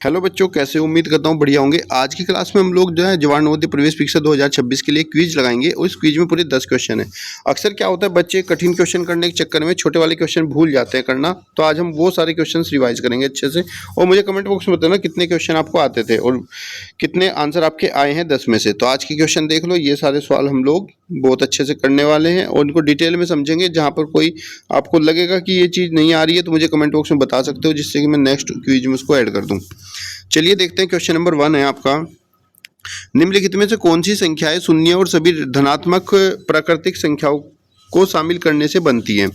Hello बच्चों, कैसे हो? उम्मीद करता हूँ बढ़िया होंगे। आज की क्लास में हम लोग जो है जवाहर नवोदय प्रवेश परीक्षा 2026 के लिए क्विज लगाएंगे और इस क्विज में पूरे 10 क्वेश्चन है। अक्सर क्या होता है, बच्चे कठिन क्वेश्चन करने के चक्कर में छोटे वाले क्वेश्चन भूल जाते हैं करना। तो आज हम वो सारे क्वेश्चन रिवाइज करेंगे अच्छे से। और मुझे कमेंट बॉक्स में बताना कितने क्वेश्चन आपको आते थे और कितने आंसर आपके आए हैं 10 में से। तो आज के क्वेश्चन देख लो, ये सारे सवाल हम लोग बहुत अच्छे से करने वाले हैं और इनको डिटेल में समझेंगे। जहाँ पर कोई आपको लगेगा कि ये चीज़ नहीं आ रही है तो मुझे कमेंट बॉक्स में बता सकते हो, जिससे कि मैं नेक्स्ट क्विज में उसको ऐड कर दूँ। चलिए देखते हैं। क्वेश्चन नंबर 1 है आपका, निम्नलिखित में से कौन सी संख्याएं शून्य और सभी धनात्मक प्राकृतिक संख्याओं को शामिल करने से बनती है?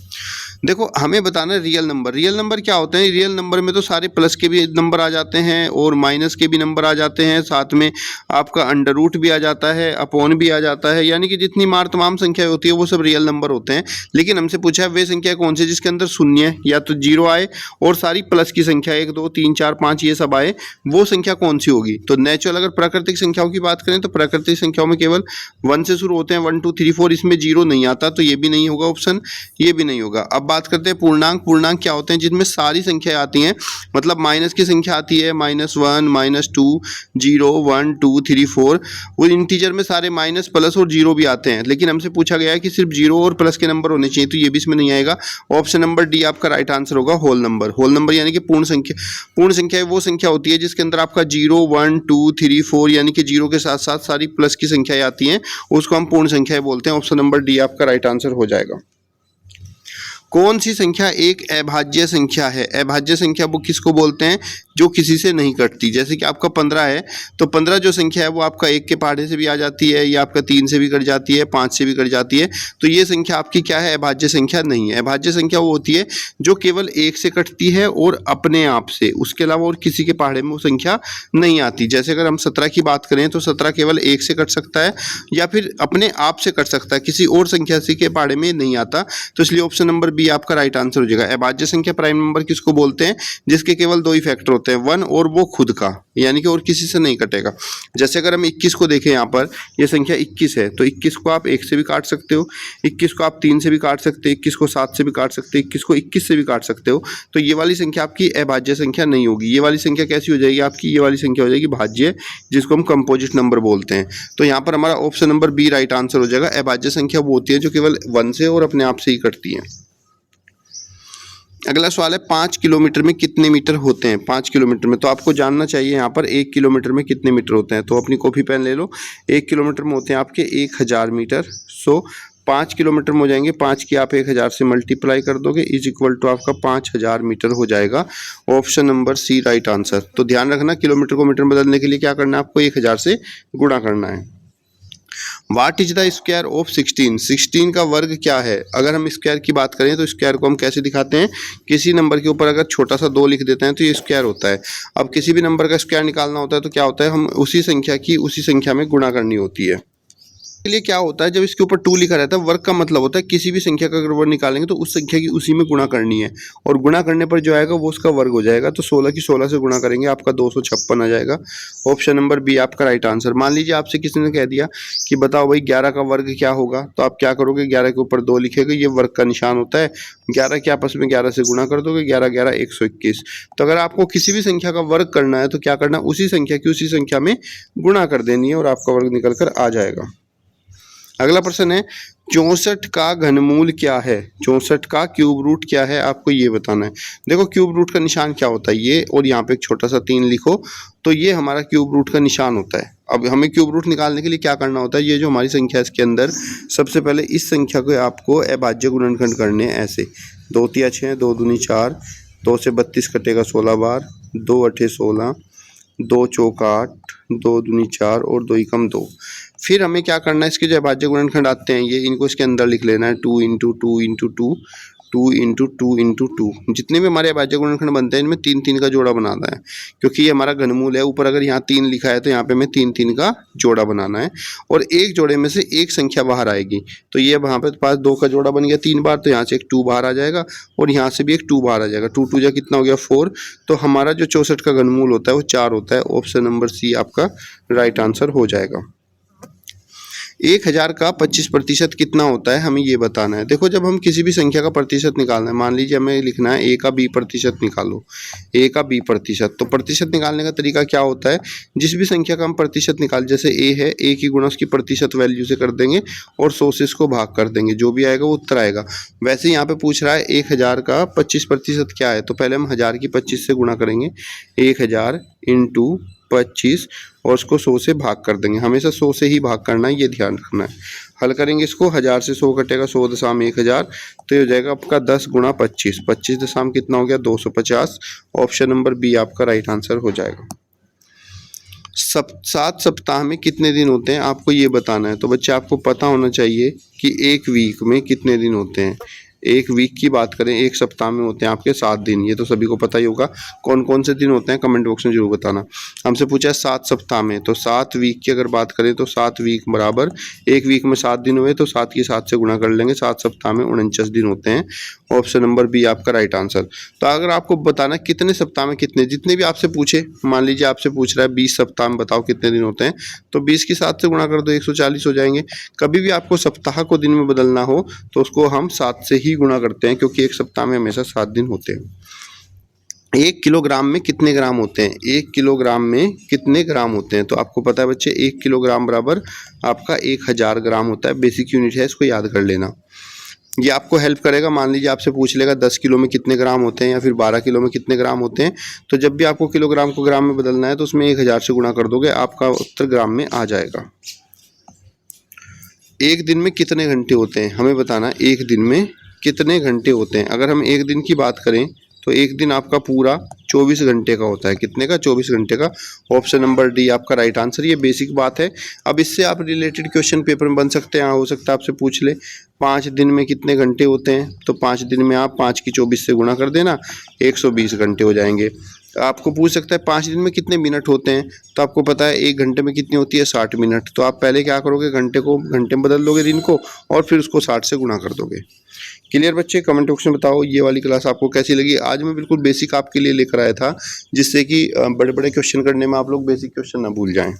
देखो, हमें बताना है रियल नंबर। रियल नंबर क्या होते हैं? रियल नंबर में तो सारे प्लस के भी नंबर आ जाते हैं और माइनस के भी नंबर आ जाते हैं, साथ में आपका अंडर रूट भी आ जाता है, अपॉन भी आ जाता है, यानी कि जितनी मार तमाम संख्याएं होती है वो सब रियल नंबर होते हैं। लेकिन हमसे पूछा है वे संख्या कौन सी जिसके अंदर शून्य या तो जीरो आए और सारी प्लस की संख्या 1 2 3 4 5 ये सब आए, वो संख्या कौन सी होगी? तो नेचुरल अगर प्राकृतिक संख्याओं की बात करें तो प्राकृतिक संख्याओं में केवल 1 से शुरू होते हैं, 1 2 3 4, इसमें जीरो नहीं आता, तो ये भी नहीं होगा ऑप्शन, ये भी नहीं होगा। अब बात करते हैं पूर्णांक। पूर्णांक क्या होते हैं? जिनमें सारी संख्याएं आती हैं, मतलब माइनस की संख्या आती है, -1 -2 0 1 2 3 4। वो इंटीजर में सारे माइनस प्लस और जीरो भी आते हैं, लेकिन हमसे पूछा गया है कि सिर्फ जीरो और प्लस के नंबर होने चाहिए, तो ये भी इसमें नहीं आएगा। ऑप्शन नंबर डी आपका राइट आंसर होगा, होल नंबर। होल नंबर यानी कि पूर्ण संख्या। पूर्ण संख्या वो संख्या होती है जिसके अंदर आपका 0 1 2 3 4 यानी कि जीरो के साथ साथ सारी प्लस की संख्याएं आती हैं, उसको हम पूर्ण संख्याएं बोलते हैं। ऑप्शन नंबर डी आपका राइट आंसर हो जाएगा। कौन सी संख्या एक अभाज्य संख्या है? अभाज्य संख्या वो किसको बोलते हैं? जो किसी से नहीं कटती। जैसे कि आपका 15 है, तो 15 जो संख्या है वो आपका 1 के पहाड़े से भी आ जाती है, या आपका 3 से भी कट जाती है, 5 से भी कट जाती है। तो ये संख्या आपकी क्या है? अभाज्य संख्या नहीं है। अभाज्य संख्या वो होती है जो केवल 1 से कटती है और अपने आप से, उसके अलावा और किसी के पहाड़े में वो संख्या नहीं आती। जैसे अगर हम 17 की बात करें तो 17 केवल 1 से कट सकता है या फिर अपने आप से कट सकता है, किसी और संख्या से के पहाड़े में नहीं आता। तो इसलिए ऑप्शन नंबर बी आपका राइट आंसर हो जाएगा। अभाज्य संख्या प्राइम नंबर किसको बोलते हैं? जिसके केवल दो ही फैक्टर होते हैं, 1 और वो खुद का, यानी कि और किसी से नहीं कटेगा। जैसे अगर हम 21 को देखें, यहाँ पर ये संख्या 21 है, तो 21 को आप 1 से भी काट सकते हो, 21 को आप 3 से भी काट सकते हो, 21 को 7 से भी काट सकते हो, 21 को 21 से भी काट सकते हो। तो ये वाली संख्या आपकी अभाज्य संख्या नहीं होगी। ये वाली संख्या कैसी हो जाएगी आपकी? ये वाली संख्या हो जाएगी भाज्य, जिसको हम कंपोजिट नंबर बोलते हैं। तो यहाँ पर हमारा option number B right answer हो जाएगा। अभाज्य संख्या वो होती है जो केवल 1 से और अपने आप से ही कटती है। अगला सवाल है, 5 किलोमीटर में कितने मीटर होते हैं? 5 किलोमीटर में तो आपको जानना चाहिए यहाँ पर 1 किलोमीटर में कितने मीटर होते हैं। तो अपनी कॉपी पेन ले लो। 1 किलोमीटर में होते हैं आपके 1000 मीटर। सो 5 किलोमीटर में हो जाएंगे, 5 की आप 1000 से मल्टीप्लाई कर दोगे, इज इक्वल टू आपका 5000 मीटर हो जाएगा। Option number C right answer. तो ध्यान रखना, किलोमीटर को मीटर में बदलने के लिए क्या करना है? आपको 1000 से गुणा करना है। What is the square of 16? 16 का वर्ग क्या है? अगर हम स्क्वायर की बात करें तो स्क्वायर को हम कैसे दिखाते हैं? किसी नंबर के ऊपर अगर छोटा सा 2 लिख देते हैं तो ये स्क्वायर होता है। अब किसी भी नंबर का स्क्वायर निकालना होता है तो क्या होता है? हम उसी संख्या की उसी संख्या में गुणा करनी होती है। के लिए क्या होता है, जब इसके ऊपर 2 लिखा रहता है, वर्ग का मतलब होता है किसी भी संख्या का अगर वर्ग निकालेंगे तो उस संख्या की उसी में गुणा करनी है, और गुणा करने पर जो आएगा वो उसका वर्ग हो जाएगा। तो 16 की 16 से गुणा करेंगे, आपका 256 आ जाएगा। ऑप्शन नंबर बी आपका राइट आंसर। मान लीजिए आपसे किसी ने कह दिया कि बताओ भाई 11 का वर्ग क्या होगा, तो आप क्या करोगे? 11 के ऊपर 2 लिखेगा, ये वर्ग का निशान होता है। 11 के आपस में 11 से गुणा कर दोगे, 11 11 121। तो अगर आपको किसी भी संख्या का वर्ग करना है तो क्या करना? उसी संख्या की उसी संख्या में गुणा कर देनी है और आपका वर्ग निकल कर आ जाएगा। अगला प्रश्न है, 64 का घनमूल क्या है? 64 का क्यूब रूट क्या है? आपको ये बताना है। देखो, क्यूब रूट का निशान क्या होता है? ये, और यहाँ पे एक छोटा सा 3 लिखो, तो ये हमारा क्यूब रूट का निशान होता है। अब हमें क्यूब रूट निकालने के लिए क्या करना होता है? ये जो हमारी संख्या है इसके अंदर सबसे पहले इस संख्या को आपको अभाज्य गुणनखंड करने हैं ऐसे। 2 तिया 6, 2 दूनी 4, 2 से 32 कटेगा 16 बार, 2 अठे 16, 2 चौका 8, 2 दूनी 4 और 2 एकम 2। फिर हमें क्या करना है? इसके जो अभाज्य गुणनखंड आते हैं ये, इनको इसके अंदर लिख लेना है। 2 × 2 × 2, 2 × 2 × 2। जितने भी हमारे अभाज्य गुणनखंड बनते हैं इनमें 3 3 का जोड़ा बनाना है, क्योंकि ये हमारा घनमूल है। ऊपर अगर यहाँ 3 लिखा है तो यहाँ पे हमें 3 3 का जोड़ा बनाना है, और एक जोड़े में से एक संख्या बाहर आएगी। तो ये वहाँ पे पास 2 का जोड़ा बन गया 3 बार, तो यहाँ से एक 2 बाहर आ जाएगा और यहाँ से भी एक 2 बाहर आ जाएगा। 2 2 जा कितना हो गया? 4। तो हमारा जो 64 का घनमूल होता है वो 4 होता है। ऑप्शन नंबर सी आपका राइट आंसर हो जाएगा। 1000 का 25% कितना होता है, हमें ये बताना है। देखो जब हम किसी भी संख्या का प्रतिशत निकालना है, मान लीजिए हमें लिखना है a का b प्रतिशत निकालो, a का b प्रतिशत, तो प्रतिशत निकालने का तरीका क्या होता है, जिस भी संख्या का हम प्रतिशत निकाल, जैसे a है, a की गुणा उसकी प्रतिशत वैल्यू से कर देंगे और 100 से इसको भाग कर देंगे, जो भी आएगा वो उत्तर आएगा। वैसे यहाँ पे पूछ रहा है 1000 का 25% क्या है, तो पहले हम 1000 की 25 से गुणा करेंगे, 1000 इंटू 25 और उसको 100 से भाग कर देंगे। हमेशा 100 से ही भाग करना है, ये ध्यान रखना है। हल करेंगे इसको, 1000 से 100 कटेगा, 100 दशम 1000, तो ये हो जाएगा आपका 10 गुणा 25, 25 दशम कितना हो गया 250। ऑप्शन नंबर बी आपका राइट आंसर हो जाएगा। 7 सप्ताह में कितने दिन होते हैं, आपको ये बताना है। तो बच्चे आपको पता होना चाहिए कि एक वीक में कितने दिन होते हैं। एक वीक की बात करें, एक सप्ताह में होते हैं आपके 7 दिन, ये तो सभी को पता ही होगा। कौन कौन से दिन होते हैं कमेंट बॉक्स में जरूर बताना। हमसे पूछा है 7 सप्ताह में, तो 7 वीक की अगर बात करें तो 7 वीक बराबर, एक वीक में 7 दिन हुए तो 7 की 7 से गुणा कर लेंगे, 7 सप्ताह में 49 दिन होते हैं। ऑप्शन नंबर बी आपका राइट आंसर। तो अगर आपको बताना कितने सप्ताह में कितने, जितने भी आपसे पूछे, मान लीजिए आपसे पूछ रहा है 20 सप्ताह में बताओ कितने दिन होते हैं, तो 20 की 7 से गुणा कर दो, 140 हो जाएंगे। कभी भी आपको सप्ताह को दिन में बदलना हो तो उसको हम 7 से ही गुणा करते हैं, क्योंकि एक सप्ताह में हमेशा 7 दिन होते हैं। 1 किलोग्राम में कितने ग्राम होते हैं, 1 किलोग्राम में कितने ग्राम होते हैं, तो आपको पता है बच्चे 1 किलोग्राम बराबर आपका 1000 ग्राम होता है। बेसिक यूनिट है, इसको याद कर लेना, ये आपको हेल्प करेगा। मान लीजिए आपसे पूछ लेगा 10 किलो में कितने ग्राम होते हैं या फिर 12 किलो में कितने ग्राम होते हैं, तो जब भी आपको किलोग्राम को ग्राम में बदलना है तो उसमें 1000 से गुणा कर दोगे, आपका उत्तर ग्राम में आ जाएगा। एक दिन में कितने घंटे होते हैं, हमें बताना एक दिन में कितने घंटे होते हैं। अगर हम एक दिन की बात करें तो एक दिन आपका पूरा 24 घंटे का होता है। कितने का, 24 घंटे का। ऑप्शन नंबर डी आपका राइट आंसर। ये बेसिक बात है। अब इससे आप रिलेटेड क्वेश्चन पेपर में बन सकते हैं। हो सकता है आपसे पूछ ले 5 दिन में कितने घंटे होते हैं, तो 5 दिन में आप 5 की 24 से गुणा कर देना, 120 घंटे हो जाएंगे। आपको पूछ सकता है 5 दिन में कितने मिनट होते हैं, तो आपको पता है 1 घंटे में कितनी होती है 60 मिनट। तो आप पहले क्या करोगे, घंटे को घंटे में बदल दोगे दिन को, और फिर उसको 60 से गुणा कर दोगे। क्लियर बच्चे, कमेंट बॉक्स में बताओ ये वाली क्लास आपको कैसी लगी। आज मैं बिल्कुल बेसिक आपके लिए लेकर आया था, जिससे कि बड़े बड़े क्वेश्चन करने में आप लोग बेसिक क्वेश्चन ना भूल जाएं।